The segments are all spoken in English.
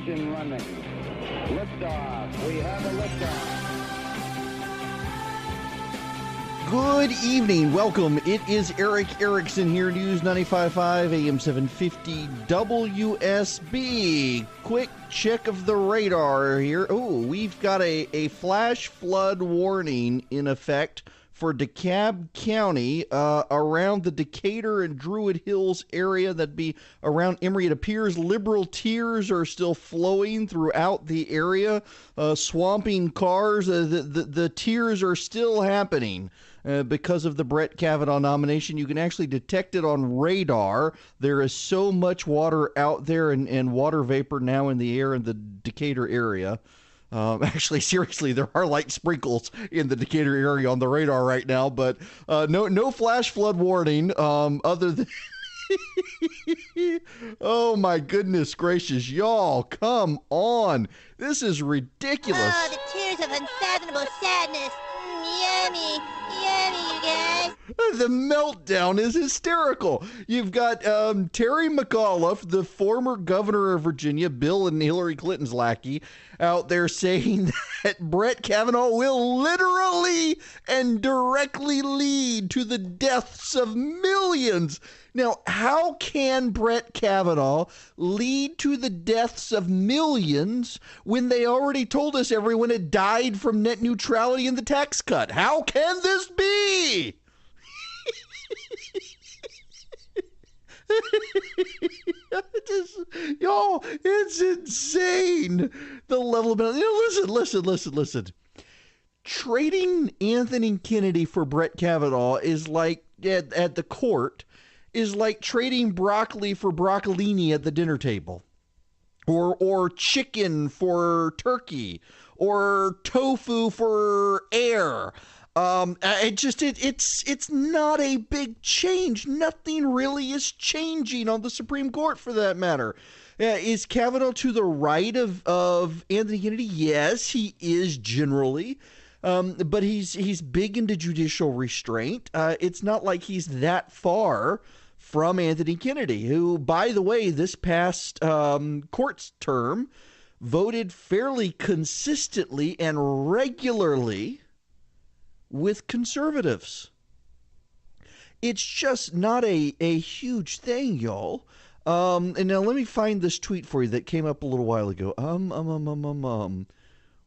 Ignition running. Liftoff. We have a liftoff. Good evening. Welcome. It is Erick Erickson here, News 95.5 AM 750 WSB. Quick check of the radar here. Oh, we've got a flash flood warning in effect for DeKalb County around the Decatur and Druid Hills area. That'd be around Emory. It appears liberal tears are still flowing throughout the area, swamping cars. The tears are still happening. Because of the Brett Kavanaugh nomination. You can actually detect it on radar. There is so much water out there and water vapor now in the air in the Decatur area. Actually, seriously, there are light sprinkles in the Decatur area on the radar right now, but no flash flood warning other than... Oh, my goodness gracious. Y'all, come on. This is ridiculous. Oh, the tears of unfathomable sadness. Yummy, you guys. The meltdown is hysterical. You've got Terry McAuliffe, the former governor of Virginia, Bill and Hillary Clinton's lackey, out there saying that Brett Kavanaugh will literally and directly lead to the deaths of millions. Now, how can Brett Kavanaugh lead to the deaths of millions when they already told us everyone had died from net neutrality and the tax cut? How can this be? Y'all, it's insane. The level of... Listen. Trading Anthony Kennedy for Brett Kavanaugh is like, at the court, is like trading broccoli for broccolini at the dinner table, or chicken for turkey, or tofu for air. It's not a big change. Nothing really is changing on the Supreme Court for that matter. Is Kavanaugh to the right of Anthony Kennedy? Yes, he is generally. But he's big into judicial restraint. It's not like he's that far from Anthony Kennedy, who, by the way, this past court's term voted fairly consistently and regularly with conservatives. It's just not a huge thing, y'all. And now let me find this tweet for you that came up a little while ago.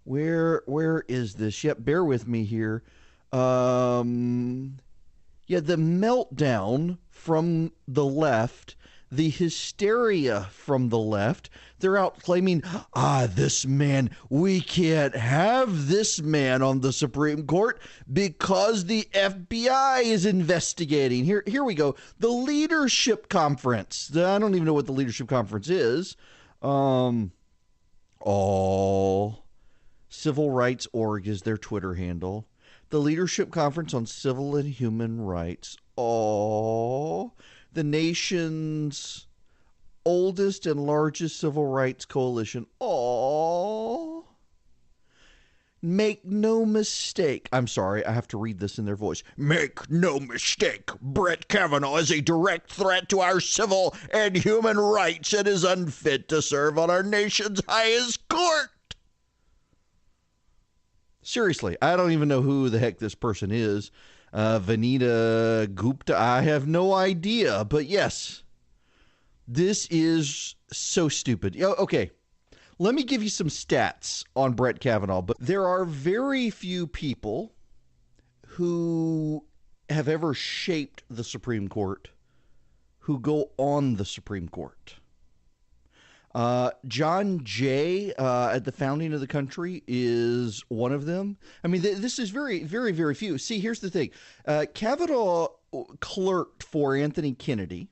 Where is this? Yep, bear with me here. Yeah, the meltdown from the left, the hysteria from the left. They're out claiming, this man, we can't have this man on the Supreme Court because the FBI is investigating. Here we go. The leadership conference. I don't even know what the leadership conference is. Civil Rights Org is their Twitter handle. The Leadership Conference on Civil and Human Rights. The nation's oldest and largest civil rights coalition. Make no mistake. I'm sorry, I have to read this in their voice. Make no mistake. Brett Kavanaugh is a direct threat to our civil and human rights and is unfit to serve on our nation's highest court. Seriously, I don't even know who the heck this person is. Vanita Gupta, I have no idea. But yes, this is so stupid. Okay, let me give you some stats on Brett Kavanaugh. But there are very few people who have ever shaped the Supreme Court who go on the Supreme Court. John Jay, at the founding of the country, is one of them. I mean, this is very, very, very few. See, here's the thing. Kavanaugh clerked for Anthony Kennedy.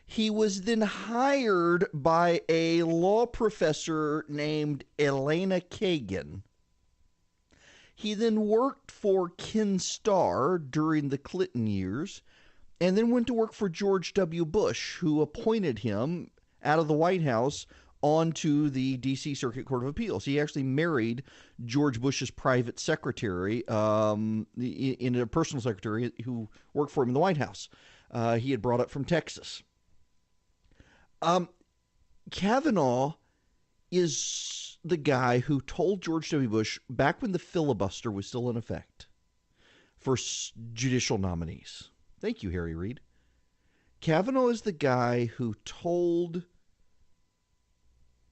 He was then hired by a law professor named Elena Kagan. He then worked for Ken Starr during the Clinton years, and then went to work for George W. Bush, who appointed him out of the White House onto the D.C. Circuit Court of Appeals. He actually married George Bush's private secretary, in a personal secretary who worked for him in the White House. He had brought up from Texas. Kavanaugh is the guy who told George W. Bush, back when the filibuster was still in effect, for judicial nominees. Thank you, Harry Reid. Kavanaugh is the guy who told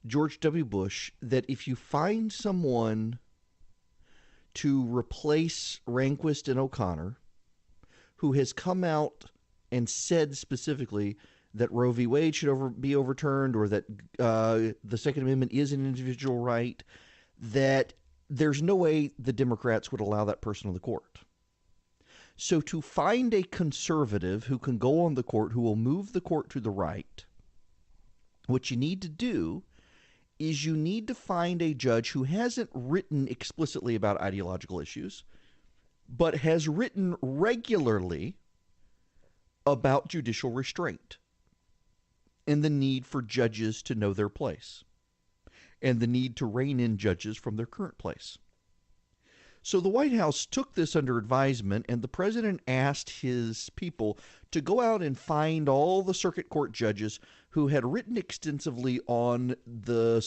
George W. Bush that if you find someone to replace Rehnquist and O'Connor, who has come out and said specifically that Roe v. Wade should be overturned, or that the Second Amendment is an individual right, that there's no way the Democrats would allow that person on the court. So to find a conservative who can go on the court, who will move the court to the right, what you need to do is you need to find a judge who hasn't written explicitly about ideological issues, but has written regularly about judicial restraint and the need for judges to know their place and the need to rein in judges from their current place. So the White House took this under advisement, and the president asked his people to go out and find all the circuit court judges who had written extensively on the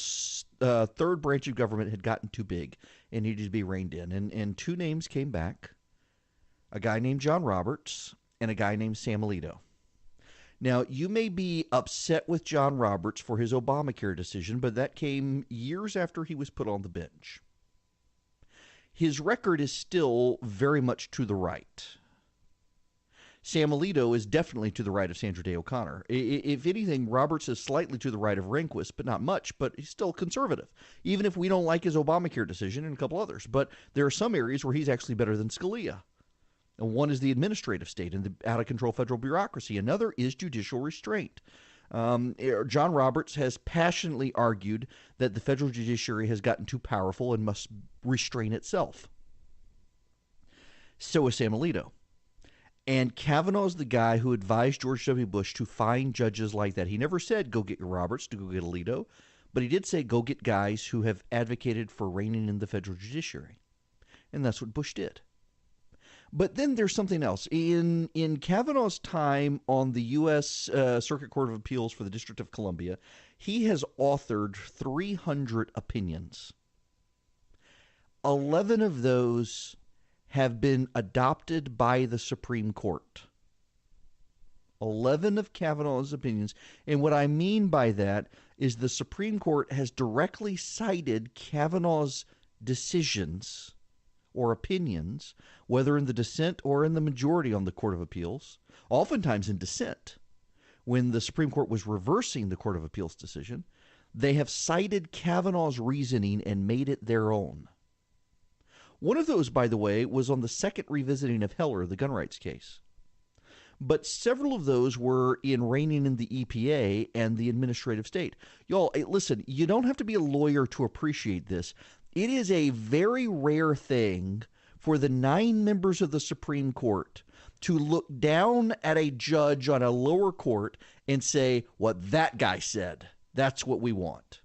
third branch of government had gotten too big and needed to be reined in. And two names came back, a guy named John Roberts and a guy named Sam Alito. Now, you may be upset with John Roberts for his Obamacare decision, but that came years after he was put on the bench. His record is still very much to the right. Sam Alito is definitely to the right of Sandra Day O'Connor. If anything, Roberts is slightly to the right of Rehnquist, but not much, but he's still conservative, even if we don't like his Obamacare decision and a couple others. But there are some areas where he's actually better than Scalia. And one is the administrative state and the out-of-control federal bureaucracy. Another is judicial restraint. John Roberts has passionately argued that the federal judiciary has gotten too powerful and must restrain itself. So is Sam Alito. And Kavanaugh is the guy who advised George W. Bush to find judges like that. He never said, go get your Roberts, to go get Alito, but he did say, go get guys who have advocated for reining in the federal judiciary. And that's what Bush did. But then there's something else. In Kavanaugh's time on the U.S. Circuit Court of Appeals for the District of Columbia, he has authored 300 opinions. 11 of those have been adopted by the Supreme Court. 11 of Kavanaugh's opinions. And what I mean by that is the Supreme Court has directly cited Kavanaugh's decisions or opinions, whether in the dissent or in the majority on the Court of Appeals, oftentimes in dissent. When the Supreme Court was reversing the Court of Appeals decision, they have cited Kavanaugh's reasoning and made it their own. One of those, by the way, was on the second revisiting of Heller, the gun rights case. But several of those were in reining in the EPA and the administrative state. Y'all, listen, you don't have to be a lawyer to appreciate this. It is a very rare thing for the 9 members of the Supreme Court to look down at a judge on a lower court and say, what that guy said, that's what we want.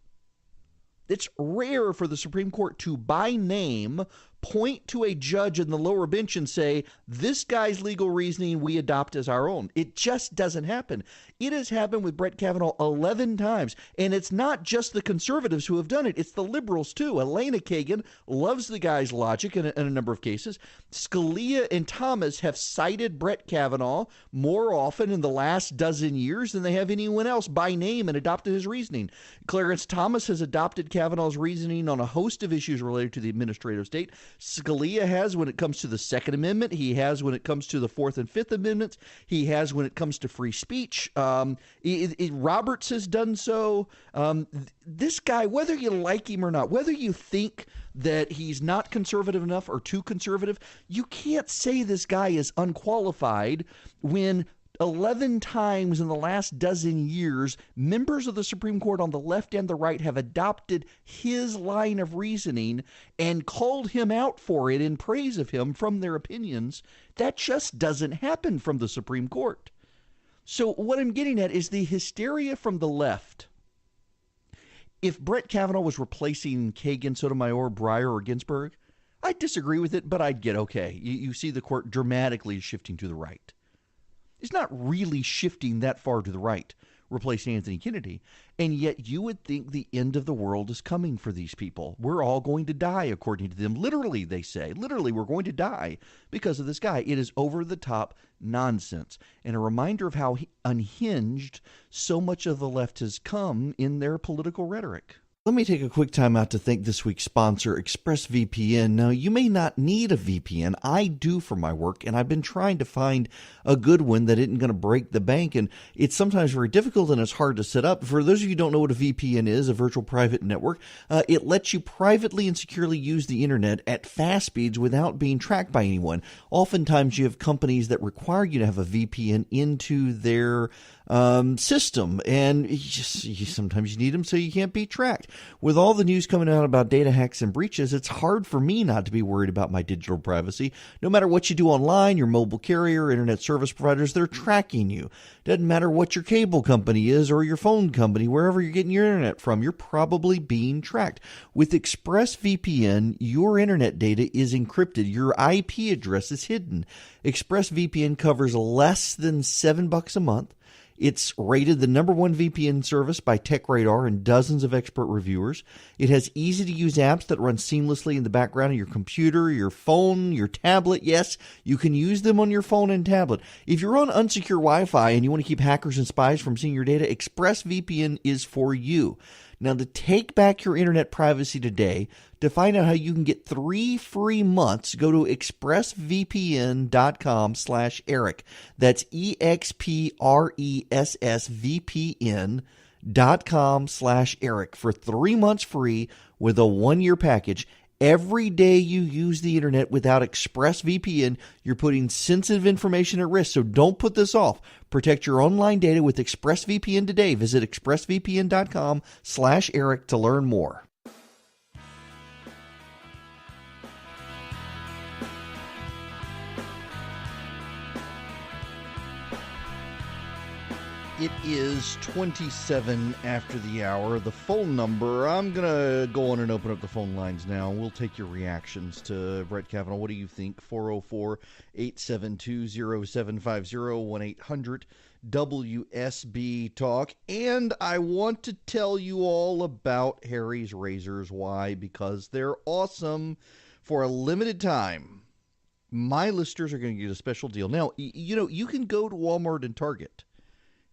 It's rare for the Supreme Court to, by name, point to a judge in the lower bench and say, this guy's legal reasoning we adopt as our own. It just doesn't happen. It has happened with Brett Kavanaugh 11 times. And it's not just the conservatives who have done it. It's the liberals, too. Elena Kagan loves the guy's logic in a number of cases. Scalia and Thomas have cited Brett Kavanaugh more often in the last dozen years than they have anyone else by name and adopted his reasoning. Clarence Thomas has adopted Kavanaugh's reasoning on a host of issues related to the administrative state. Scalia has when it comes to the Second Amendment. He has when it comes to the Fourth and Fifth Amendments. He has when it comes to free speech. Roberts has done so. This guy, whether you like him or not, whether you think that he's not conservative enough or too conservative, you can't say this guy is unqualified when 11 times in the last dozen years, members of the Supreme Court on the left and the right have adopted his line of reasoning and called him out for it in praise of him from their opinions. That just doesn't happen from the Supreme Court. So what I'm getting at is the hysteria from the left. If Brett Kavanaugh was replacing Kagan, Sotomayor, Breyer, or Ginsburg, I'd disagree with it, but I'd get okay. You see the court dramatically shifting to the right. It's not really shifting that far to the right. replace Anthony Kennedy. And yet you would think the end of the world is coming for these people. We're all going to die, according to them. Literally, they say. Literally, we're going to die because of this guy. It is over-the-top nonsense. And a reminder of how unhinged so much of the left has come in their political rhetoric. Let me take a quick time out to thank this week's sponsor, ExpressVPN. Now, you may not need a VPN. I do for my work, and I've been trying to find a good one that isn't going to break the bank, and it's sometimes very difficult and it's hard to set up. For those of you who don't know what a VPN is, a virtual private network, it lets you privately and securely use the internet at fast speeds without being tracked by anyone. Oftentimes, you have companies that require you to have a VPN into their system, and sometimes you need them so you can't be tracked. With all the news coming out about data hacks and breaches, it's hard for me not to be worried about my digital privacy. No matter what you do online, your mobile carrier, internet service providers, they're tracking you. Doesn't matter what your cable company is or your phone company, wherever you're getting your internet from, you're probably being tracked. With ExpressVPN, your internet data is encrypted. Your IP address is hidden. ExpressVPN covers less than $7 a month. It's rated the #1 VPN service by TechRadar and dozens of expert reviewers. It has easy-to-use apps that run seamlessly in the background of your computer, your phone, your tablet. Yes, you can use them on your phone and tablet. If you're on unsecure Wi-Fi and you want to keep hackers and spies from seeing your data, ExpressVPN is for you. Now, to take back your internet privacy today, to find out how you can get 3 free months, go to expressvpn.com/Erick. That's expressvpn.com/Erick for 3 months free with a 1-year package. Every day you use the internet without ExpressVPN, you're putting sensitive information at risk, so don't put this off. Protect your online data with ExpressVPN today. Visit expressvpn.com/Erick to learn more. It is 27 after the hour. The phone number, I'm going to go on and open up the phone lines now. We'll take your reactions to Brett Kavanaugh. What do you think? 404-872-0750, 1-800-WSB Talk. And I want to tell you all about Harry's Razors. Why? Because they're awesome. For a limited time, my listeners are going to get a special deal. Now, you can go to Walmart and Target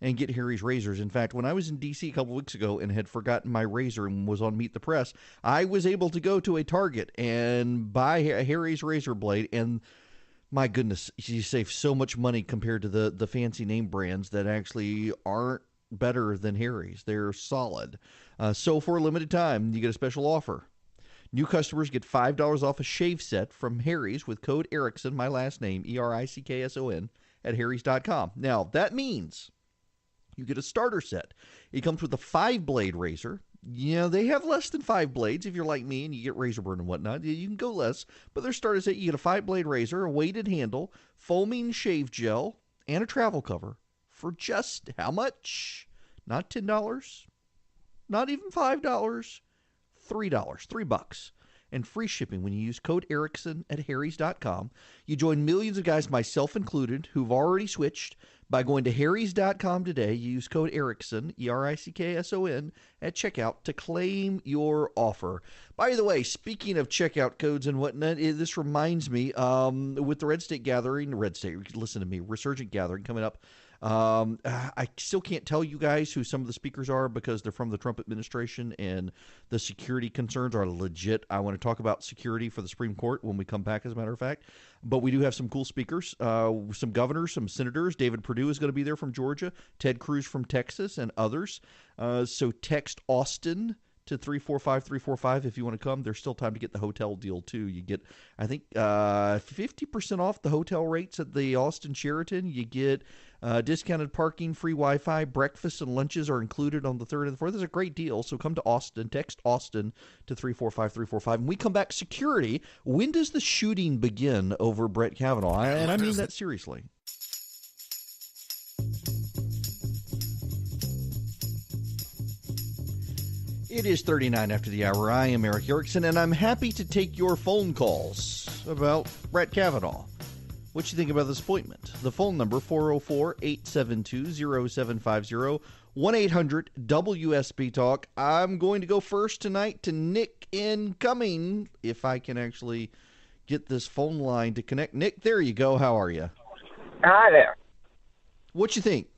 and get Harry's Razors. In fact, when I was in D.C. a couple weeks ago and had forgotten my razor and was on Meet the Press, I was able to go to a Target and buy a Harry's razor blade, and my goodness, you save so much money compared to the fancy name brands that actually aren't better than Harry's. They're solid. So for a limited time, you get a special offer. New customers get $5 off a shave set from Harry's with code Erickson, my last name, ERICKSON, at harrys.com. Now, that means you get a starter set. It comes with a 5-blade razor. They have less than 5 blades. If you're like me and you get razor burn and whatnot, you can go less. But their starter set, you get a 5-blade razor, a weighted handle, foaming shave gel, and a travel cover for just how much? Not $10, not even $5, $3, $3. And free shipping when you use code Erickson at harrys.com. You join millions of guys, myself included, who've already switched by going to harrys.com today. You use code Erickson, ERICKSON, at checkout to claim your offer. By the way, speaking of checkout codes and whatnot, this reminds me, with the Resurgent Gathering coming up, I still can't tell you guys who some of the speakers are because they're from the Trump administration and the security concerns are legit. I want to talk about security for the Supreme Court when we come back, as a matter of fact. But we do have some cool speakers, some governors, some senators. David Perdue is going to be there from Georgia, Ted Cruz from Texas, and others. So text Austin to 345-345 if you want to come. There's still time to get the hotel deal, too. You get, I think, 50% off the hotel rates at the Austin Sheraton. You get discounted parking, free Wi-Fi, breakfast and lunches are included on the 3rd and the 4th. It's a great deal. So come to Austin. Text Austin to 345-345. When we come back, security. When does the shooting begin over Brett Kavanaugh? And I mean that seriously. It is 39 after the hour. I am Erick Erickson, and I'm happy to take your phone calls about Brett Kavanaugh. What you think about this appointment? The phone number, 404-872-0750, 1-800-WSB-TALK. I'm going to go first tonight to Nick incoming, if I can actually get this phone line to connect. Nick, there you go. How are you? Hi there. What you think?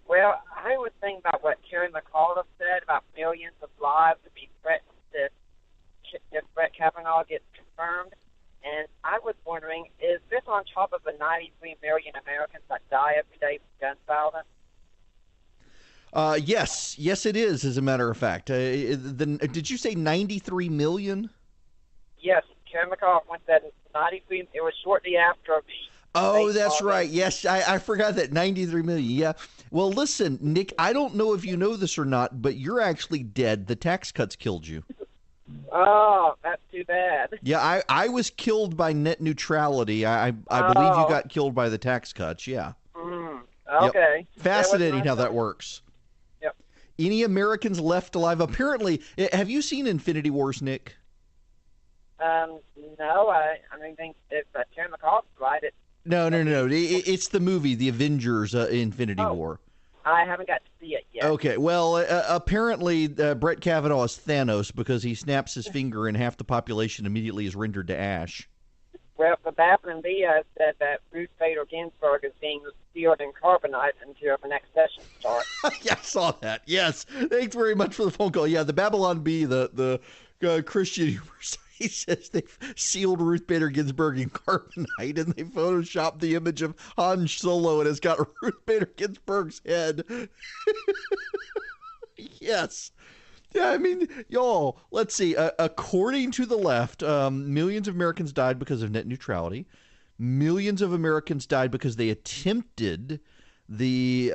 Well, I was thinking about what Terry McAuliffe said about millions of lives to be threatened if Brett Kavanaugh gets confirmed. And I was wondering, is this on top of the 93 million Americans that die every day from gun violence? Yes, it is, as a matter of fact. Did you say 93 million? Yes, Terry McAuliffe once said 93. It was shortly after the... Oh, that's right. Yes, I forgot that. 93 million. Yeah. Well, listen, Nick, I don't know if you know this or not, but you're actually dead. The tax cuts killed you. Oh, that's too bad. Yeah, I was killed by net neutrality. I believe you got killed by the tax cuts. Yeah. Okay. Yep. Fascinating how that works. Yep. Any Americans left alive? Apparently, have you seen Infinity Wars, Nick? No, I think if Terry McAuliffe's right, No. It's the movie, The Avengers Infinity War. I haven't got to see it yet. Okay, well, apparently Brett Kavanaugh is Thanos because he snaps his finger and half the population immediately is rendered to ash. Well, the Baphomet said that Ruth Bader Ginsburg is being sealed in carbonite until the next session starts. Yeah, I saw that. Yes. Thanks very much for the phone call. Yeah, the Babylon Bee, the Christian humor site, he says they've sealed Ruth Bader Ginsburg in carbonite and they photoshopped the image of Han Solo and it's got Ruth Bader Ginsburg's head. Yes. Yeah, I mean, y'all, let's see. According to the left, millions of Americans died because of net neutrality. Millions of Americans died because they attempted the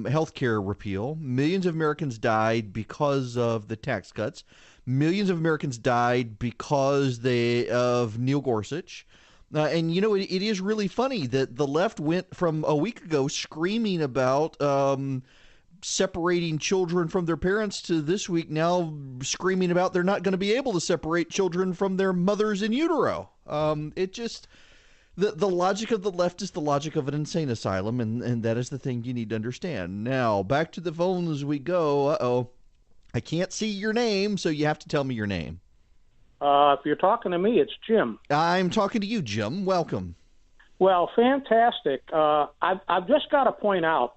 health care repeal. Millions of Americans died because of the tax cuts. Millions of Americans died because of Neil Gorsuch. And, you know, it is really funny that the left went from a week ago screaming about separating children from their parents to this week now screaming about they're not going to be able to separate children from their mothers in utero. It just... The logic of the left is the logic of an insane asylum, and that is the thing you need to understand. Now, back to the phone as we go. Uh-oh. I can't see your name, so you have to tell me your name. If you're talking to me, it's Jim. I'm talking to you, Jim. Welcome. Well, fantastic. I've just got to point out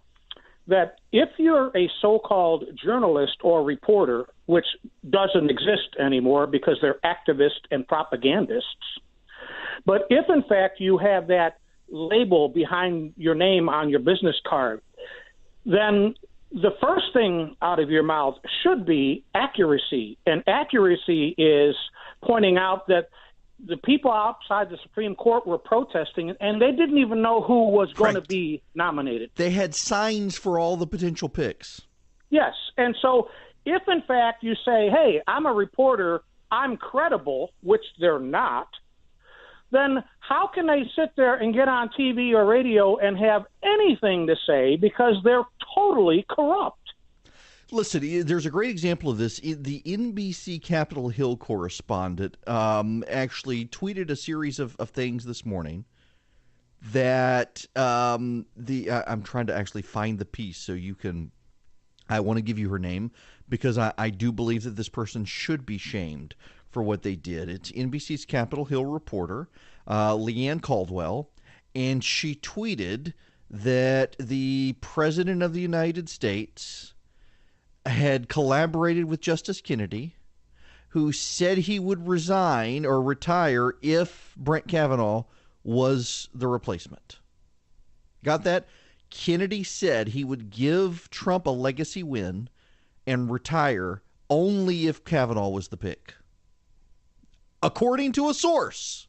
that if you're a so-called journalist or reporter, which doesn't exist anymore because they're activists and propagandists, but if, in fact, you have that label behind your name on your business card, then the first thing out of your mouth should be accuracy. And accuracy is pointing out that the people outside the Supreme Court were protesting, and they didn't even know who was going to be nominated. They had signs for all the potential picks. Yes. And so if, in fact, you say, hey, I'm a reporter, I'm credible, which they're not, then how can they sit there and get on TV or radio and have anything to say because they're totally corrupt? Listen, there's a great example of this. The NBC Capitol Hill correspondent actually tweeted a series of things this morning that I'm trying to actually find the piece so you can – I want to give you her name because I do believe that this person should be shamed for what they did. It's NBC's Capitol Hill reporter, Leanne Caldwell, and she tweeted that the President of the United States had collaborated with Justice Kennedy, who said he would resign or retire if Brett Kavanaugh was the replacement. Got that? Kennedy said he would give Trump a legacy win and retire only if Kavanaugh was the pick. According to a source.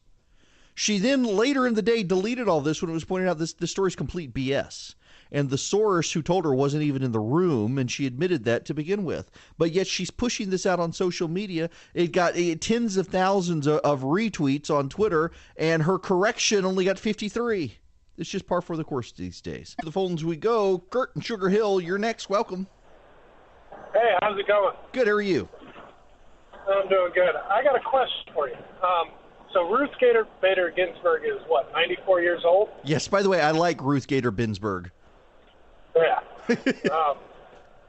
She then later in the day deleted all this when it was pointed out this story's complete BS. And the source who told her wasn't even in the room, and she admitted that to begin with. But yet she's pushing this out on social media. It got tens of thousands of retweets on Twitter, and her correction only got 53. It's just par for the course these days. To the phones we go. Kurt in Sugar Hill, you're next. Welcome. Hey, how's it going? Good. How are you? I'm doing good. I got a question for you. So Ruth Bader Ginsburg is, 94 years old? Yes, by the way, I like Ruth Gator Ginsburg. Yeah.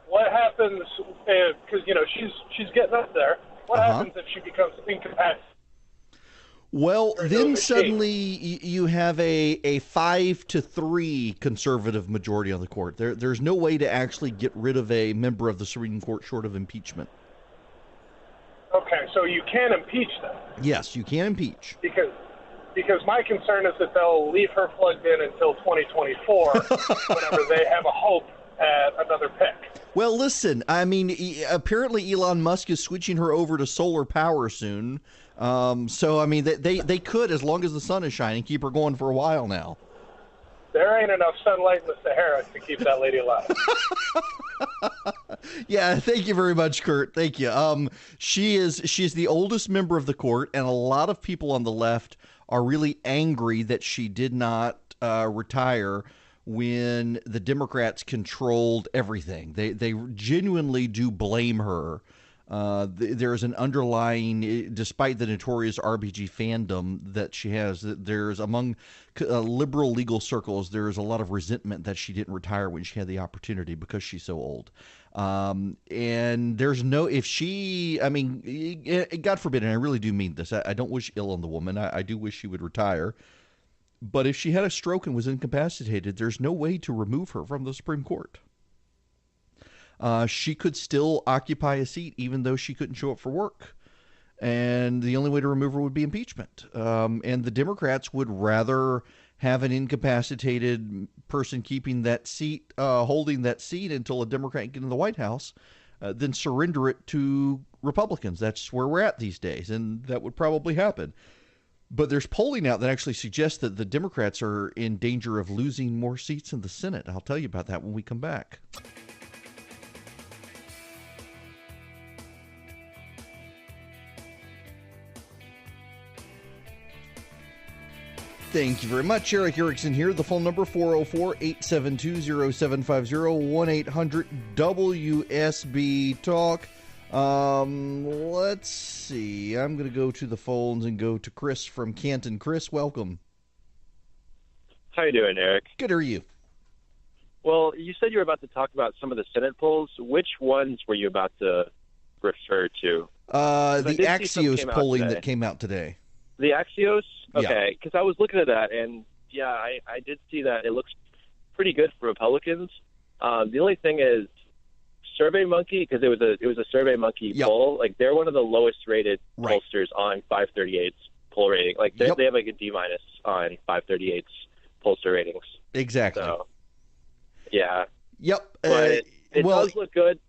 What happens, because, she's getting up there. What happens if she becomes incapacitated? Well, then suddenly you have a 5-3 conservative majority on the court. There's no way to actually get rid of a member of the Supreme Court short of impeachment. Okay, so you can impeach them. Yes, you can impeach. Because my concern is that they'll leave her plugged in until 2024 whenever they have a hope at another pick. Well, listen, I mean, apparently Elon Musk is switching her over to solar power soon. So, I mean, they could, as long as the sun is shining, keep her going for a while now. There ain't enough sunlight in the Sahara to keep that lady alive. Yeah, thank you very much, Kurt. Thank you. She's the oldest member of the court, and a lot of people on the left are really angry that she did not retire when the Democrats controlled everything. They genuinely do blame her. There's an underlying, despite the notorious RBG fandom that she has, there's among liberal legal circles, there's a lot of resentment that she didn't retire when she had the opportunity because she's so old. And there's no, if she, I mean, God forbid, and I really do mean this, I don't wish ill on the woman. I do wish she would retire. But if she had a stroke and was incapacitated, there's no way to remove her from the Supreme Court. She could still occupy a seat even though she couldn't show up for work. And the only way to remove her would be impeachment. And the Democrats would rather have an incapacitated person keeping that seat, holding that seat until a Democrat can get in the White House, than surrender it to Republicans. That's where we're at these days, and that would probably happen. But there's polling out that actually suggests that the Democrats are in danger of losing more seats in the Senate. I'll tell you about that when we come back. Thank you very much. Erick Erickson here. The phone number 404-872-0750, 1-800-WSB-TALK. Let's see. I'm going to go to the phones and go to Chris from Canton. Chris, welcome. How you doing, Eric? Good, how are you? Well, you said you were about to talk about some of the Senate polls. Which ones were you about to refer to? The Axios polling that came out today. The Axios? Okay, Yeah. because I was looking at that, and yeah, I did see that. It looks pretty good for Republicans. The only thing is, SurveyMonkey, because it was a SurveyMonkey poll. Like, they're one of the lowest rated pollsters on 538's poll rating. Like, they have like a D- on 538's pollster ratings. Exactly. So, yeah. Yep. But it does look good.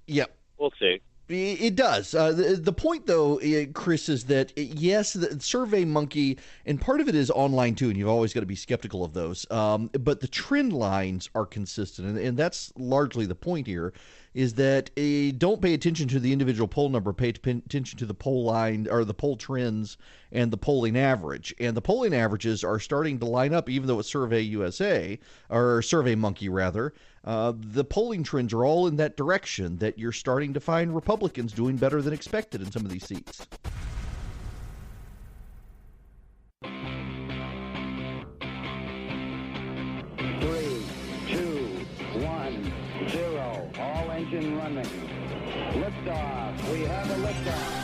Yep. We'll see. It does. The point, though, Chris, is that, yes, the SurveyMonkey, and part of it is online, too, and you've always got to be skeptical of those, but the trend lines are consistent, and that's largely the point here, is that don't pay attention to the individual poll number, pay attention to the poll line, or the poll trends, and the polling average. And the polling averages are starting to line up, even though it's Survey USA, or SurveyMonkey, rather. The polling trends are all in that direction, that you're starting to find Republicans doing better than expected in some of these seats. Three, two, one, zero. All engine running. Liftoff. We have a liftoff.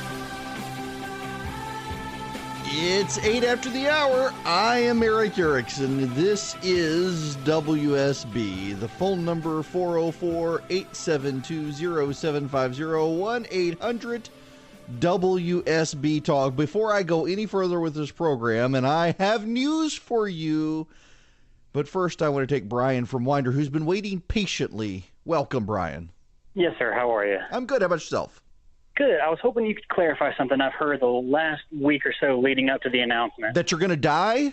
It's 8 after the hour. I am Erick Erickson. This is WSB. The phone number 404-872-0750, 1-800-WSB-TALK. Before I go any further with this program, and I have news for you, but first I want to take Brian from Winder, who's been waiting patiently. Welcome, Brian. Yes, sir. How are you? I'm good. How about yourself? Good. I was hoping you could clarify something I've heard the last week or so leading up to the announcement. That you're going to die?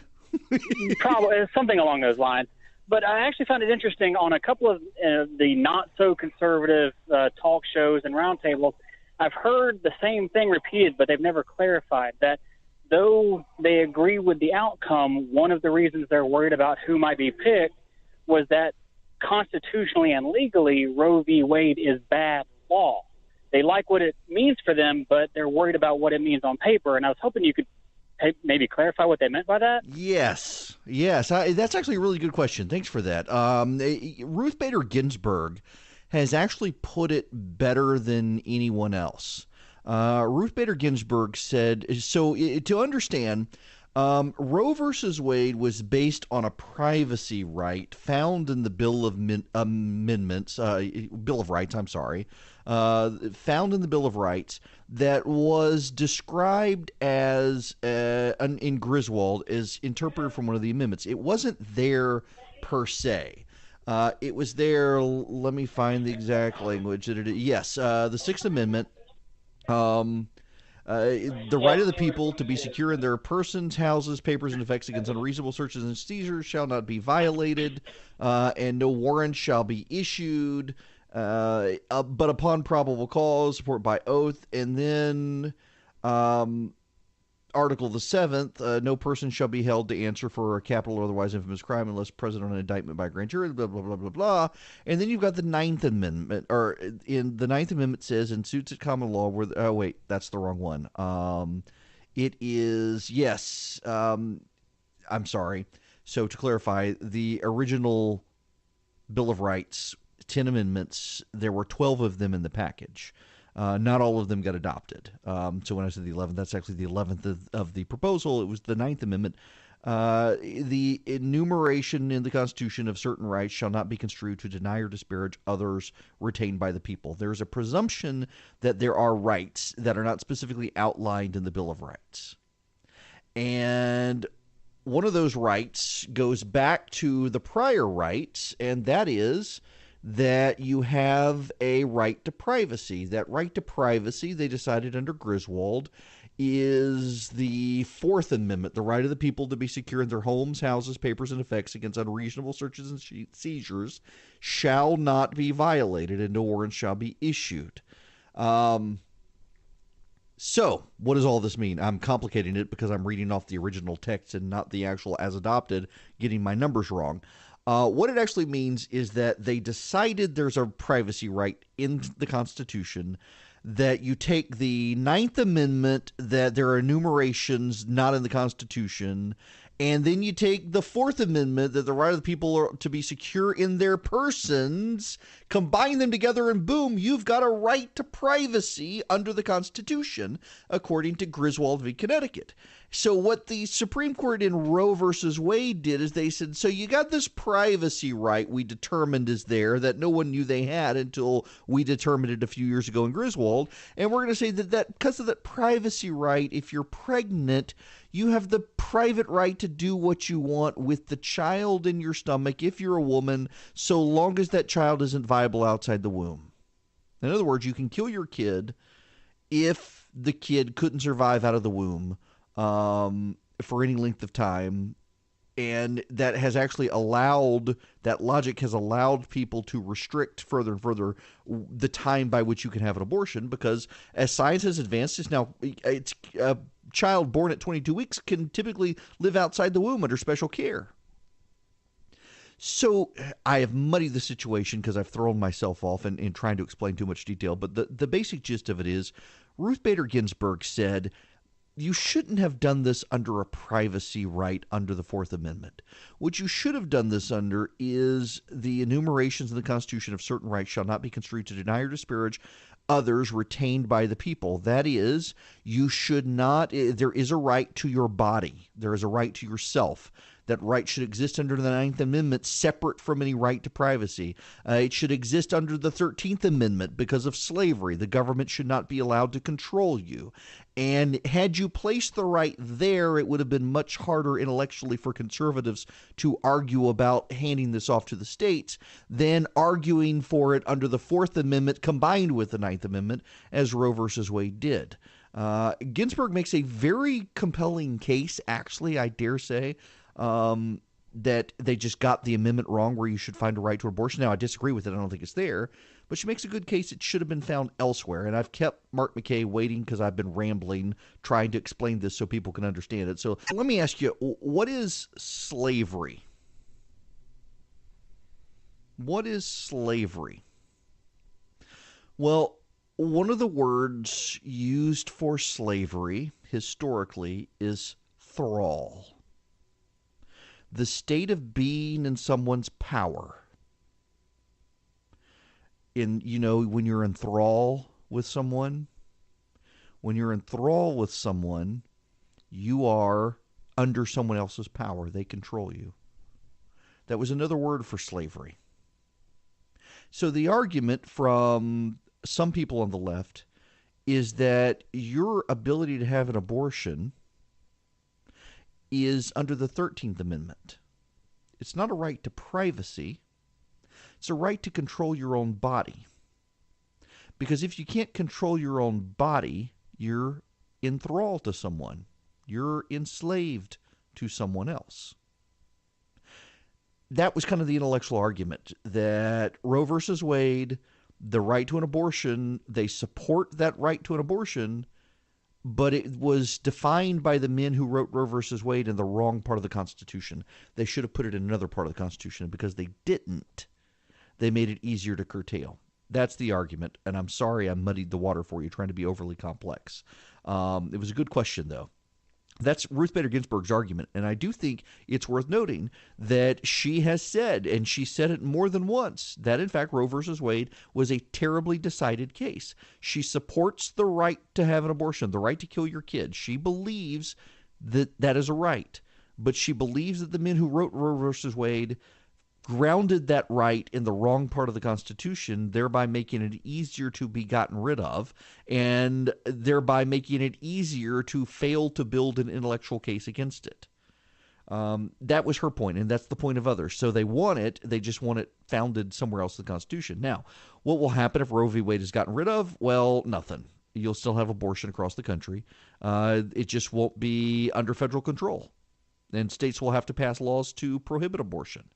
Probably something along those lines. But I actually found it interesting on a couple of the not-so-conservative talk shows and roundtables. I've heard the same thing repeated, but they've never clarified that though they agree with the outcome, one of the reasons they're worried about who might be picked was that constitutionally and legally, Roe v. Wade is bad law. They like what it means for them, but they're worried about what it means on paper. And I was hoping you could maybe clarify what they meant by that? Yes. That's actually a really good question. Thanks for that. Ruth Bader Ginsburg has actually put it better than anyone else. Ruth Bader Ginsburg said, to understand, Roe versus Wade was based on a privacy right found in the Bill of Rights, found in the Bill of Rights that was described as, in Griswold, as interpreted from one of the amendments. It wasn't there per se. It was there, let me find the exact language. Yes, the Sixth Amendment, the right of the people to be secure in their persons, houses, papers, and effects against unreasonable searches and seizures shall not be violated, and no warrant shall be issued, but upon probable cause, support by oath, and then Article the 7th, no person shall be held to answer for a capital or otherwise infamous crime unless present on an indictment by a grand jury, blah, blah, blah, blah, blah. And then you've got the Ninth Amendment, or in the Ninth Amendment says in suits at common law where, oh, wait, that's the wrong one. It is, yes, I'm sorry. So to clarify, the original Bill of Rights, 10 amendments, there were 12 of them in the package. Not all of them got adopted. So when I said the 11th, that's actually the 11th of the proposal. It was the Ninth Amendment. The enumeration in the Constitution of certain rights shall not be construed to deny or disparage others retained by the people. There's a presumption that there are rights that are not specifically outlined in the Bill of Rights. And one of those rights goes back to the prior rights, and that is that you have a right to privacy. That right to privacy, they decided under Griswold, is the Fourth Amendment, the right of the people to be secure in their homes, houses, papers, and effects against unreasonable searches and seizures shall not be violated, and no warrant shall be issued. So, what does all this mean? I'm complicating it because I'm reading off the original text and not the actual as adopted, getting my numbers wrong. What it actually means is that they decided there's a privacy right in the Constitution, that you take the Ninth Amendment, that there are enumerations not in the Constitution, and then you take the Fourth Amendment, that the right of the people are to be secure in their persons, combine them together, and boom, you've got a right to privacy under the Constitution, according to Griswold v. Connecticut. So what the Supreme Court in Roe versus Wade did is they said, so you got this privacy right we determined is there that no one knew they had until we determined it a few years ago in Griswold. And we're going to say that because of that privacy right, if you're pregnant, you have the private right to do what you want with the child in your stomach if you're a woman, so long as that child isn't viable outside the womb. In other words, you can kill your kid if the kid couldn't survive out of the womb for any length of time, and that has actually allowed, that logic has allowed people to restrict further and further the time by which you can have an abortion, because as science has advanced, it's a child born at 22 weeks can typically live outside the womb under special care. So I have muddied the situation because I've thrown myself off in trying to explain too much detail, but the basic gist of it is Ruth Bader Ginsburg said, you shouldn't have done this under a privacy right under the Fourth Amendment. What you should have done this under is the enumerations in the Constitution of certain rights shall not be construed to deny or disparage others retained by the people. That is, you should not, there is a right to your body. There is a right to yourself. That right should exist under the Ninth Amendment, separate from any right to privacy. It should exist under the 13th Amendment because of slavery. The government should not be allowed to control you. And had you placed the right there, it would have been much harder intellectually for conservatives to argue about handing this off to the states than arguing for it under the Fourth Amendment combined with the Ninth Amendment, as Roe versus Wade did. Ginsburg makes a very compelling case, actually, I dare say, that they just got the amendment wrong where you should find a right to abortion. Now, I disagree with it. I don't think it's there. But she makes a good case it should have been found elsewhere. And I've kept Mark McKay waiting because I've been rambling trying to explain this so people can understand it. So let me ask you, what is slavery? What is slavery? Well, one of the words used for slavery historically is thrall, the state of being in someone's power. When you're in thrall with someone, you are under someone else's power. They control you. That was another word for slavery. So the argument from some people on the left is that your ability to have an abortion is under the 13th Amendment. It's not a right to privacy. It's a right to control your own body. Because if you can't control your own body, you're in thrall to someone. You're enslaved to someone else. That was kind of the intellectual argument, that Roe versus Wade, the right to an abortion, they support that right to an abortion, but it was defined by the men who wrote Roe versus Wade in the wrong part of the Constitution. They should have put it in another part of the Constitution, because they didn't. They made it easier to curtail. That's the argument, and I'm sorry I muddied the water for you, trying to be overly complex. It was a good question, though. That's Ruth Bader Ginsburg's argument, and I do think it's worth noting that she has said, and she said it more than once, that in fact Roe versus Wade was a terribly decided case. She supports the right to have an abortion, the right to kill your kids. She believes that that is a right, but she believes that the men who wrote Roe versus Wade grounded that right in the wrong part of the Constitution, thereby making it easier to be gotten rid of, and thereby making it easier to fail to build an intellectual case against it. That was her point, and that's the point of others. So they want it, they just want it founded somewhere else in the Constitution. Now, what will happen if Roe v. Wade is gotten rid of? Well, nothing. You'll still have abortion across the country. It just won't be under federal control, and states will have to pass laws to prohibit abortion.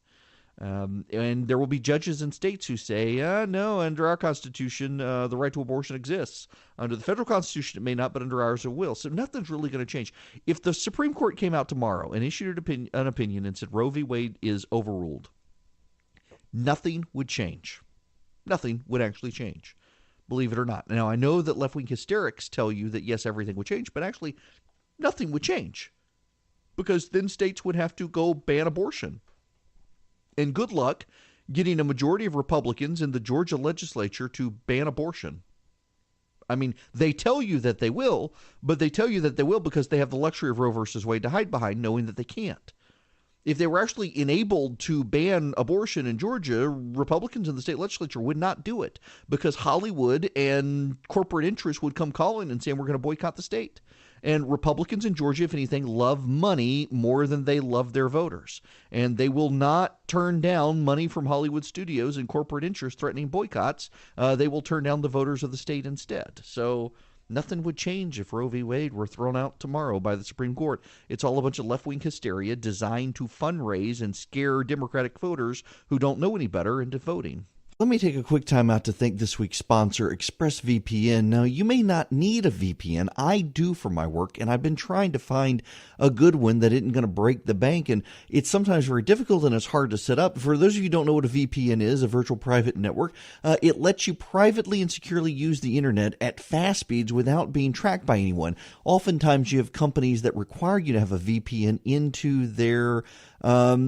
And there will be judges in states who say, no, under our Constitution, the right to abortion exists. Under the federal Constitution, it may not, but under ours it will. So nothing's really going to change. If the Supreme Court came out tomorrow and issued an opinion and said Roe v. Wade is overruled, nothing would change. Nothing would actually change, believe it or not. Now, I know that left-wing hysterics tell you that, yes, everything would change, but actually nothing would change, because then states would have to go ban abortion. And good luck getting a majority of Republicans in the Georgia legislature to ban abortion. I mean, they tell you that they will, but they tell you that they will because they have the luxury of Roe versus Wade to hide behind, knowing that they can't. If they were actually enabled to ban abortion in Georgia, Republicans in the state legislature would not do it, because Hollywood and corporate interests would come calling and saying, we're going to boycott the state. And Republicans in Georgia, if anything, love money more than they love their voters. And they will not turn down money from Hollywood studios and corporate interests threatening boycotts. They will turn down the voters of the state instead. So nothing would change if Roe v. Wade were thrown out tomorrow by the Supreme Court. It's all a bunch of left-wing hysteria designed to fundraise and scare Democratic voters who don't know any better into voting. Let me take a quick time out to thank this week's sponsor, ExpressVPN. Now, you may not need a VPN. I do for my work, and I've been trying to find a good one that isn't going to break the bank, and it's sometimes very difficult and it's hard to set up. For those of you who don't know what a VPN is, a virtual private network, it lets you privately and securely use the internet at fast speeds without being tracked by anyone. Oftentimes, you have companies that require you to have a VPN into their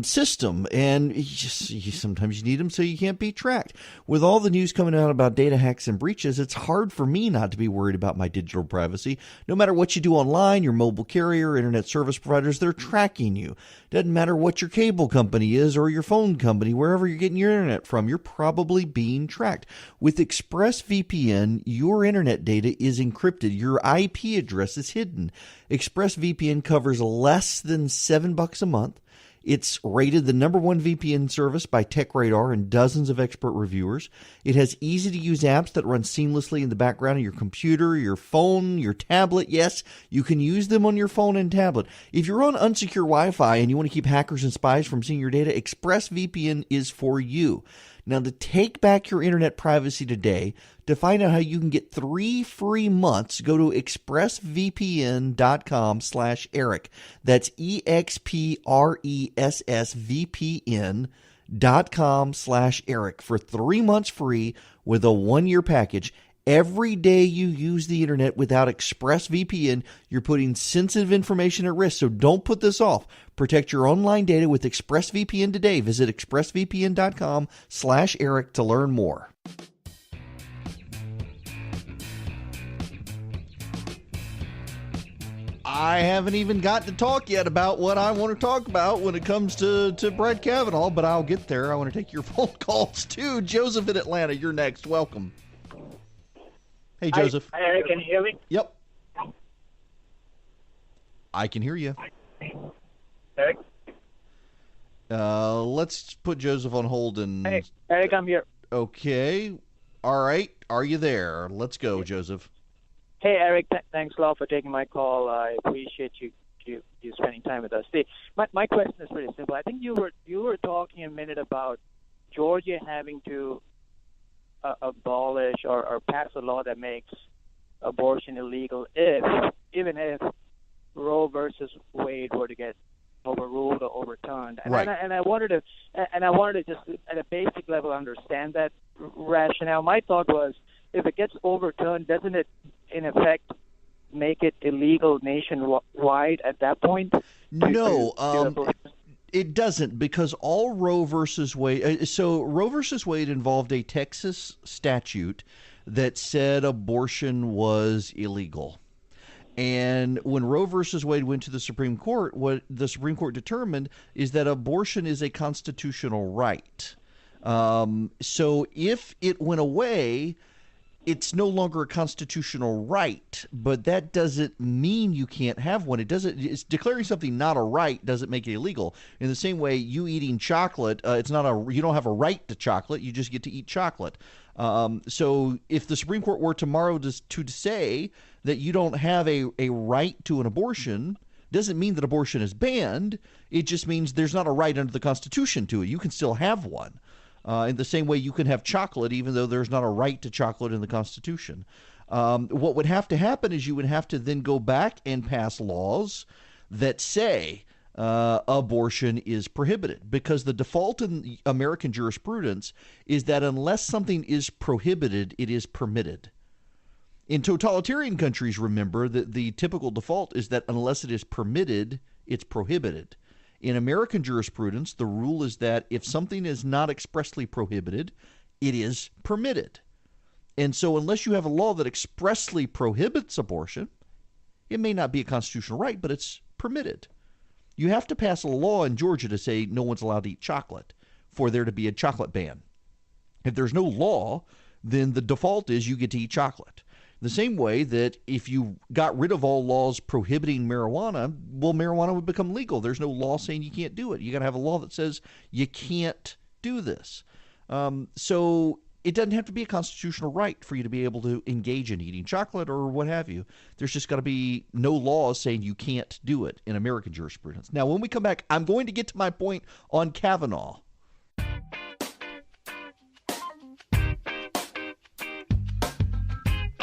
system, and sometimes you need them so you can't be tracked. With all the news coming out about data hacks and breaches, it's hard for me not to be worried about my digital privacy. No matter what you do online, your mobile carrier, internet service providers, they're tracking you. Doesn't matter what your cable company is or your phone company, wherever you're getting your internet from, you're probably being tracked. With ExpressVPN, your internet data is encrypted. Your IP address is hidden. ExpressVPN covers less than $7 a month. It's rated the #1 VPN service by TechRadar and dozens of expert reviewers. It has easy-to-use apps that run seamlessly in the background of your computer, your phone, your tablet. Yes, you can use them on your phone and tablet. If you're on unsecure Wi-Fi and you want to keep hackers and spies from seeing your data, ExpressVPN is for you. Now, to take back your internet privacy today, to find out how you can get 3 free months, go to expressvpn.com/Erick. That's EXPRESSVPN.com/Erick for 3 months free with a 1-year package. Every day you use the internet without ExpressVPN, you're putting sensitive information at risk. So don't put this off. Protect your online data with ExpressVPN today. Visit expressvpn.com/Erick to learn more. I haven't even got to talk yet about what I want to talk about when it comes to Brett Kavanaugh, but I'll get there. I want to take your phone calls too. Joseph in Atlanta, you're next. Welcome. Hey, Joseph. Hi, Eric, can you hear me? Yep. I can hear you. Eric? Let's put Joseph on hold and... Hey, Eric, I'm here. Okay. All right. Are you there? Let's go, Joseph. Hey, Eric, thanks a lot for taking my call. I appreciate you spending time with us. See, my question is pretty simple. I think you were talking a minute about Georgia having to abolish or pass a law that makes abortion illegal even if Roe versus Wade were to get overruled or overturned. And, right. and I wanted to just at a basic level understand that rationale. My thought was, if it gets overturned, doesn't it in effect make it illegal nationwide at that point? No. It doesn't, because all Roe versus Wade. So Roe versus Wade involved a Texas statute that said abortion was illegal. And when Roe versus Wade went to the Supreme Court, what the Supreme Court determined is that abortion is a constitutional right. So if it went away, it's no longer a constitutional right, but that doesn't mean you can't have one. It's declaring something not a right doesn't make it illegal. In the same way, you eating chocolate, you don't have a right to chocolate, you just get to eat chocolate. So if the Supreme Court were tomorrow to say that you don't have a right to an abortion, doesn't mean that abortion is banned. It just means there's not a right under the Constitution to it. You can still have one. In the same way you can have chocolate, even though there's not a right to chocolate in the Constitution. What would have to happen is you would have to then go back and pass laws that say abortion is prohibited, because the default in American jurisprudence is that unless something is prohibited, it is permitted. In totalitarian countries, remember that the typical default is that unless it is permitted, it's prohibited. In American jurisprudence, the rule is that if something is not expressly prohibited, it is permitted. And so unless you have a law that expressly prohibits abortion, it may not be a constitutional right, but it's permitted. You have to pass a law in Georgia to say no one's allowed to eat chocolate for there to be a chocolate ban. If there's no law, then the default is you get to eat chocolate. The same way that if you got rid of all laws prohibiting marijuana, well, marijuana would become legal. There's no law saying you can't do it. You got to have a law that says you can't do this. So it doesn't have to be a constitutional right for you to be able to engage in eating chocolate or what have you. There's just got to be no laws saying you can't do it in American jurisprudence. Now, when we come back, I'm going to get to my point on Kavanaugh.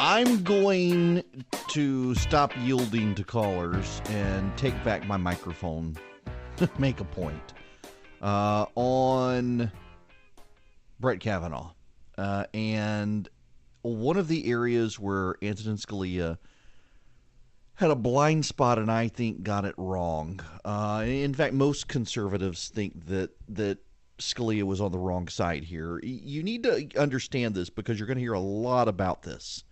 I'm going to stop yielding to callers and take back my microphone to make a point on Brett Kavanaugh. And one of the areas where Antonin Scalia had a blind spot and I think got it wrong. In fact, most conservatives think that Scalia was on the wrong side here. You need to understand this because you're going to hear a lot about this.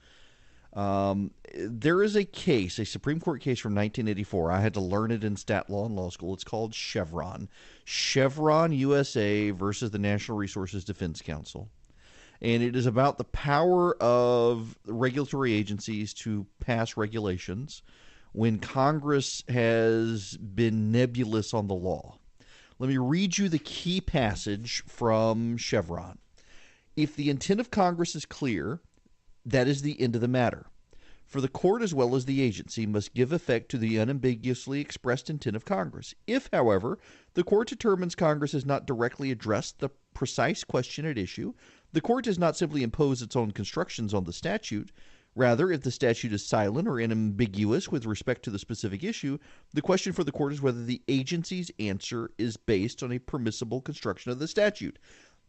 There is a case, a Supreme Court case from 1984. I had to learn it in stat law in law school. It's called Chevron. Chevron USA versus the National Resources Defense Council. And it is about the power of regulatory agencies to pass regulations when Congress has been nebulous on the law. Let me read you the key passage from Chevron. If the intent of Congress is clear, that is the end of the matter. For the court as well as the agency must give effect to the unambiguously expressed intent of Congress. If, however, the court determines Congress has not directly addressed the precise question at issue, the court does not simply impose its own constructions on the statute. Rather, if the statute is silent or unambiguous with respect to the specific issue, the question for the court is whether the agency's answer is based on a permissible construction of the statute.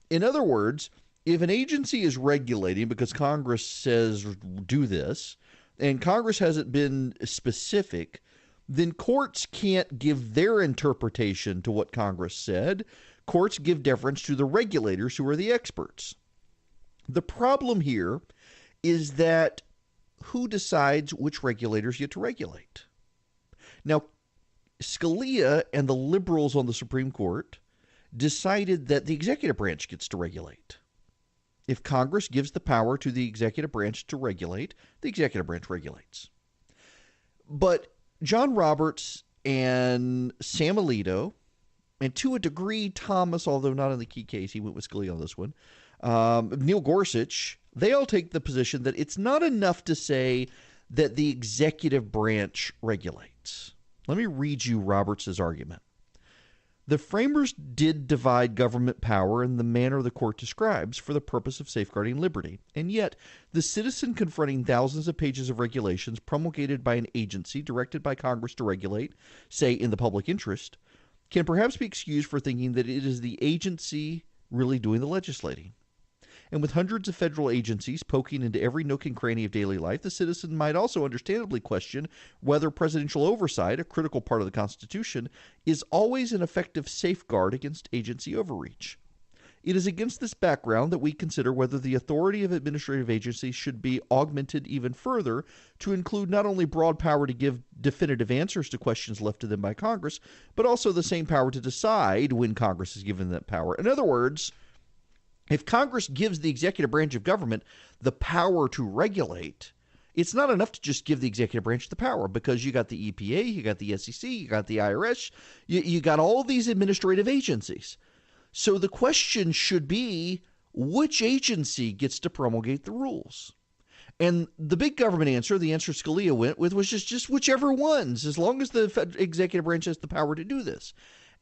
In other words, if an agency is regulating because Congress says do this, and Congress hasn't been specific, then courts can't give their interpretation to what Congress said. Courts give deference to the regulators who are the experts. The problem here is that who decides which regulators get to regulate? Now, Scalia and the liberals on the Supreme Court decided that the executive branch gets to regulate. If Congress gives the power to the executive branch to regulate, the executive branch regulates. But John Roberts and Sam Alito, and to a degree Thomas, although not in the key case, he went with Scalia on this one, Neil Gorsuch, they all take the position that it's not enough to say that the executive branch regulates. Let me read you Roberts' argument. The framers did divide government power in the manner the court describes for the purpose of safeguarding liberty, and yet the citizen confronting thousands of pages of regulations promulgated by an agency directed by Congress to regulate, say in the public interest, can perhaps be excused for thinking that it is the agency really doing the legislating. And with hundreds of federal agencies poking into every nook and cranny of daily life, the citizen might also understandably question whether presidential oversight, a critical part of the Constitution, is always an effective safeguard against agency overreach. It is against this background that we consider whether the authority of administrative agencies should be augmented even further to include not only broad power to give definitive answers to questions left to them by Congress, but also the same power to decide when Congress is given that power. In other words, if Congress gives the executive branch of government the power to regulate, it's not enough to just give the executive branch the power, because you got the EPA, you got the SEC, you got the IRS, you got all these administrative agencies. So the question should be, which agency gets to promulgate the rules? And the big government answer, the answer Scalia went with, was just whichever ones, as long as the executive branch has the power to do this.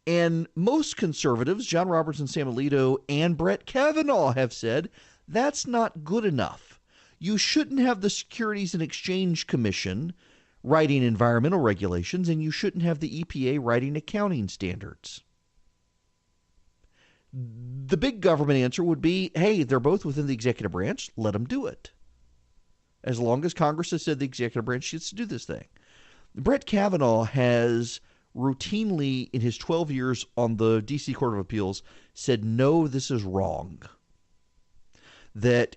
And most conservatives, John Roberts and Sam Alito and Brett Kavanaugh, have said that's not good enough. You shouldn't have the Securities and Exchange Commission writing environmental regulations, and you shouldn't have the EPA writing accounting standards. The big government answer would be, hey, they're both within the executive branch, let them do it. As long as Congress has said the executive branch gets to do this thing. Brett Kavanaugh has routinely, in his 12 years on the D.C. Court of Appeals, said, no, this is wrong. That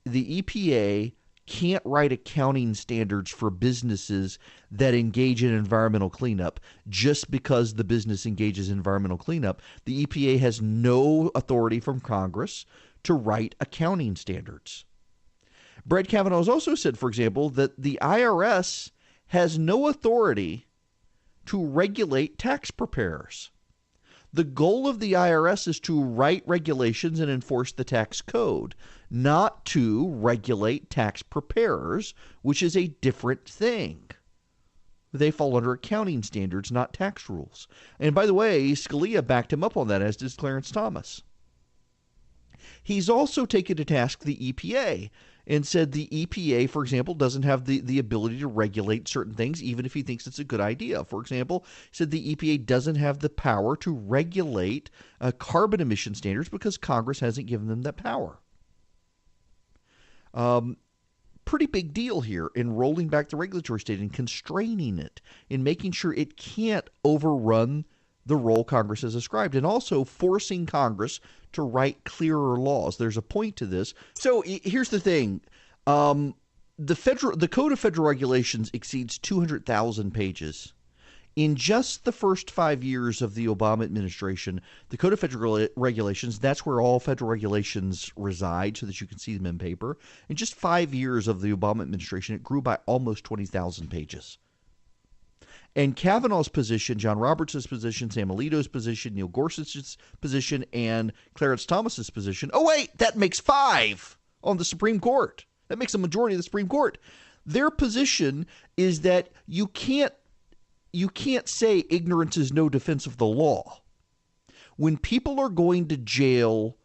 the EPA can't write accounting standards for businesses that engage in environmental cleanup just because the business engages in environmental cleanup. The EPA has no authority from Congress to write accounting standards. Brett Kavanaugh has also said, for example, that the IRS has no authority to regulate tax preparers. The goal of the IRS is to write regulations and enforce the tax code, not to regulate tax preparers, which is a different thing. They fall under accounting standards, not tax rules. And by the way, Scalia backed him up on that, as did Clarence Thomas. He's also taken to task the EPA and said the EPA, for example, doesn't have the ability to regulate certain things, even if he thinks it's a good idea. For example, he said the EPA doesn't have the power to regulate carbon emission standards because Congress hasn't given them that power. Pretty big deal here in rolling back the regulatory state and constraining it, in making sure it can't overrun the role Congress has ascribed, and also forcing Congress to write clearer laws. There's a point to this. So here's the thing. The Code of Federal Regulations exceeds 200,000 pages. In just the first 5 years of the Obama administration, the Code of Federal Regulations, that's where all federal regulations reside so that you can see them in paper. In just 5 years of the Obama administration, it grew by almost 20,000 pages. And Kavanaugh's position, John Roberts' position, Sam Alito's position, Neil Gorsuch's position, and Clarence Thomas's position. Oh, wait, that makes 5 on the Supreme Court. That makes a majority of the Supreme Court. Their position is that you can't say ignorance is no defense of the law. When people are going to jail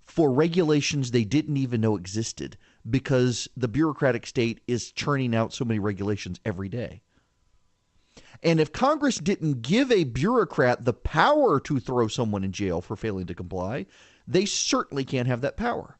for regulations they didn't even know existed because the bureaucratic state is churning out so many regulations every day. And if Congress didn't give a bureaucrat the power to throw someone in jail for failing to comply, they certainly can't have that power.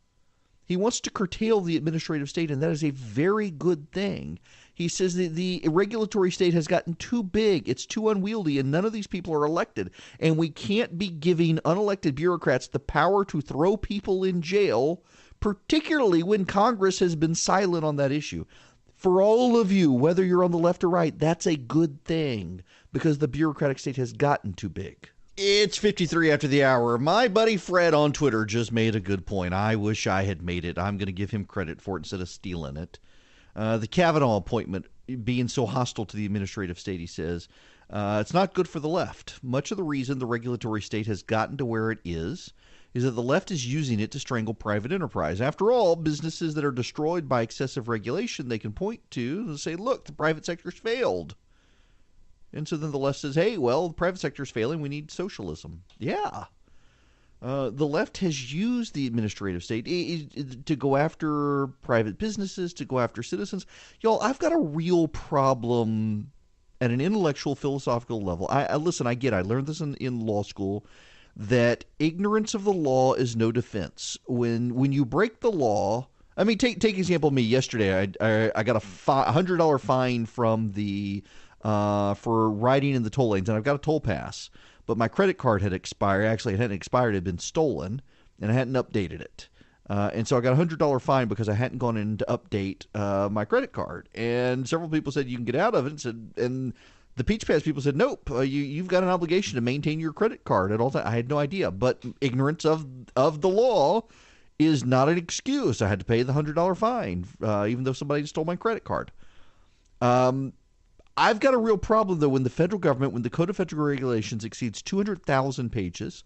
He wants to curtail the administrative state, and that is a very good thing. He says that the regulatory state has gotten too big, it's too unwieldy, and none of these people are elected. And we can't be giving unelected bureaucrats the power to throw people in jail, particularly when Congress has been silent on that issue. For all of you, whether you're on the left or right, that's a good thing, because the bureaucratic state has gotten too big. It's 53 after the hour. My buddy Fred on Twitter just made a good point. I wish I had made it. I'm going to give him credit for it instead of stealing it. The Kavanaugh appointment being so hostile to the administrative state, he says, it's not good for the left. Much of the reason the regulatory state has gotten to where it is that the left is using it to strangle private enterprise. After all, businesses that are destroyed by excessive regulation, they can point to and say, look, the private sector's failed. And so then the left says, hey, well, the private sector's failing. We need socialism. Yeah. The left has used the administrative state to go after private businesses, to go after citizens. Y'all, I've got a real problem at an intellectual, philosophical level. Listen, I learned this in law school, that ignorance of the law is no defense. When you break the law, I mean, take example of me yesterday. I got a $100 fine from the for riding in the toll lanes, and I've got a toll pass, but my credit card had expired. Actually, it hadn't expired; it had been stolen, and I hadn't updated it. And so I got a $100 fine because I hadn't gone in to update my credit card. And several people said you can get out of it, and the Peach Pass people said, nope, you've got an obligation to maintain your credit card at all times. I had no idea, but ignorance of the law is not an excuse. I had to pay the $100 fine, even though somebody stole my credit card. I've got a real problem, though, when the federal government, when the Code of Federal Regulations exceeds 200,000 pages,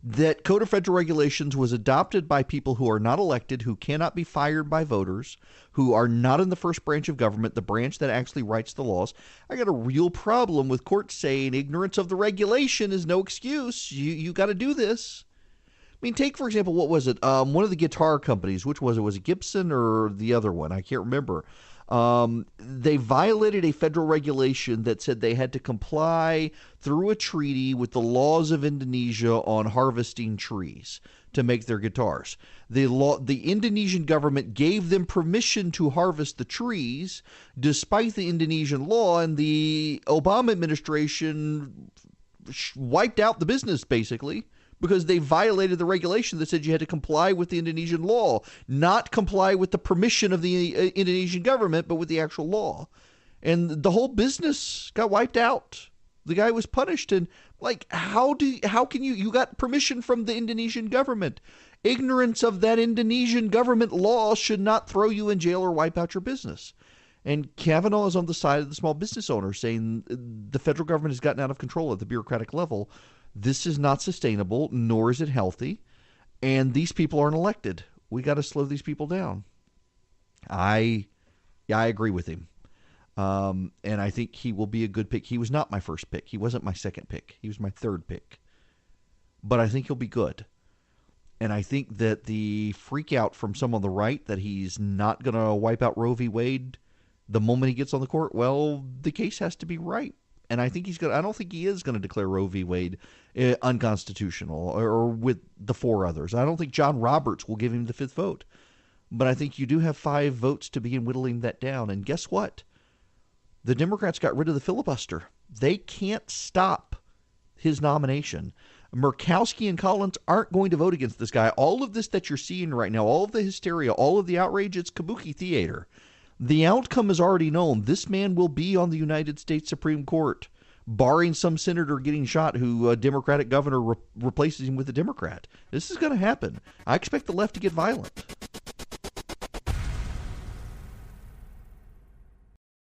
that Code of Federal Regulations was adopted by people who are not elected, who cannot be fired by voters, who are not in the first branch of government, the branch that actually writes the laws. I got a real problem with courts saying ignorance of the regulation is no excuse. You got to do this. I mean, take, for example, what was it? One of the guitar companies, which was it? Was it Gibson or the other one? I can't remember. They violated a federal regulation that said they had to comply through a treaty with the laws of Indonesia on harvesting trees to make their guitars. The Indonesian government gave them permission to harvest the trees despite the Indonesian law, and the Obama administration wiped out the business basically, because they violated the regulation that said you had to comply with the Indonesian law, not comply with the permission of the Indonesian government, but with the actual law. And the whole business got wiped out. The guy was punished. And how can you got permission from the Indonesian government? Ignorance of that Indonesian government law should not throw you in jail or wipe out your business. And Kavanaugh is on the side of the small business owner, saying the federal government has gotten out of control at the bureaucratic level. This is not sustainable, nor is it healthy, and these people aren't elected. We got to slow these people down. I agree with him, and I think he will be a good pick. He was not my first pick. He wasn't my second pick. He was my third pick, but I think he'll be good. And I think that the freak out from some on the right that he's not going to wipe out Roe v. Wade the moment he gets on the court, well, the case has to be right. And I think I don't think he is going to declare Roe v. Wade unconstitutional or with the four others. I don't think John Roberts will give him the fifth vote. But I think you do have 5 votes to begin whittling that down. And guess what? The Democrats got rid of the filibuster. They can't stop his nomination. Murkowski and Collins aren't going to vote against this guy. All of this that you're seeing right now, all of the hysteria, all of the outrage, it's kabuki theater. The outcome is already known. This man will be on the United States Supreme Court, barring some senator getting shot who a Democratic governor replaces him with a Democrat. This is going to happen. I expect the left to get violent.